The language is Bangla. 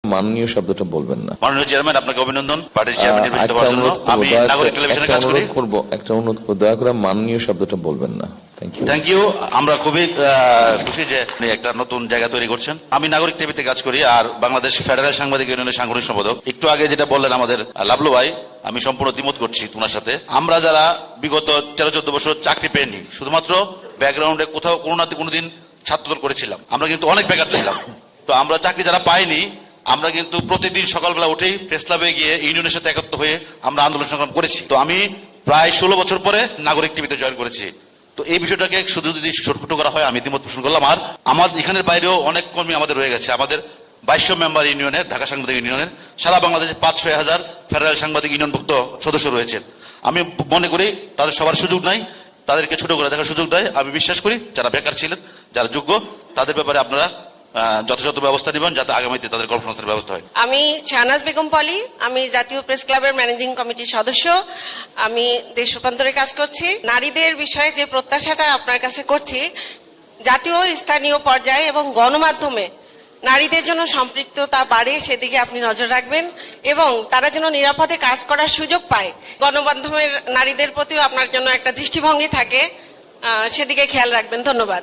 মাননীয় শব্দটা বলবেন না। মাননীয় চেয়ারম্যান, আপনাকে অভিনন্দন পার্টির চেয়ারম্যান নির্বাচিত হওয়ার জন্য। আমি নাগরিক টেলিভিশনে কাজ করি। একটা অনুরোধ করব, দয়া করে মাননীয় শব্দটা বলবেন না। Thank you. আমরা খুবই খুশি যে আপনি একটা নতুন জায়গা তৈরি করছেন। আমি নাগরিক টিভিতে কাজ করি আর বাংলাদেশ ফেডারেল সাংবাদিক ইউনিয়নের সাংগঠনিক সম্পাদক। একটু আগে যেটা বললেন আমাদের লাবলু ভাই, আমি সম্পূর্ণ দ্বিমত করছি তোমার সাথে। আমরা যারা বিগত 13-14 বছর চাকরি পেইনি, শুধুমাত্র ব্যাকগ্রাউন্ডে কোথাও কোনো না কোনোদিন ছাত্রদল করেছিলাম, আমরা কিন্তু অনেক বেকার ছিলাম। তো আমরা চাকরি যারা পাইনি, আমরা কিন্তু প্রতিদিন সকালবেলা উঠেই প্রেস ক্লাবে গিয়ে ইউনিয়নের সাথে একত্র হয়ে আমরা আন্দোলন সংগ্রাম করেছি। তো আমি প্রায় 16 বছর পরে নাগরিক টিভিতে জয়েন করেছি। তো এই বিষয়টাকে শুধু যদি ছোট করা হয়, আমি দ্বিমত পোষণ করলাম। আর আমাদের এখানের বাইরেও অনেক কর্মী আমাদের রয়ে গেছে। আমাদের 2200 মেম্বার ইউনিয়নের, ঢাকা সাংবাদিক ইউনিয়নের সারা বাংলাদেশে 5-6 হাজার ফেডারেল সাংবাদিক ইউনিয়নভুক্ত সদস্য রয়েছেন। আমি মনে করি তাদের সবার সুযোগ নাই, তাদেরকে ছোট করে দেখার সুযোগ দেয়। আমি বিশ্বাস করি যারা বেকার ছিলেন, যারা যোগ্য, তাদের ব্যাপারে আপনারা যথাযথ ব্যবস্থা নেবেন যাতে আগামীতে তাদের কর্মসংস্থানের ব্যবস্থা হয়। আমি শাহনাজ বেগম পলি, আমি জাতীয় প্রেস ক্লাবের ম্যানেজিং কমিটির সদস্য। আমি দেশ রূপান্তরে কাজ করছি। নারীদের বিষয়ে যে প্রত্যাশাটা আপনার কাছে করছি, জাতীয় স্থানীয় পর্যায়ে এবং গণমাধ্যমে নারীদের জন্য সম্পৃক্ততা বাড়ে, সেদিকে আপনি নজর রাখবেন এবং তারা যেন নিরাপদে কাজ করার সুযোগ পায়। গণমাধ্যমের নারীদের প্রতিও আপনার জন্য একটা দৃষ্টিভঙ্গি থাকে, সেদিকে খেয়াল রাখবেন। ধন্যবাদ।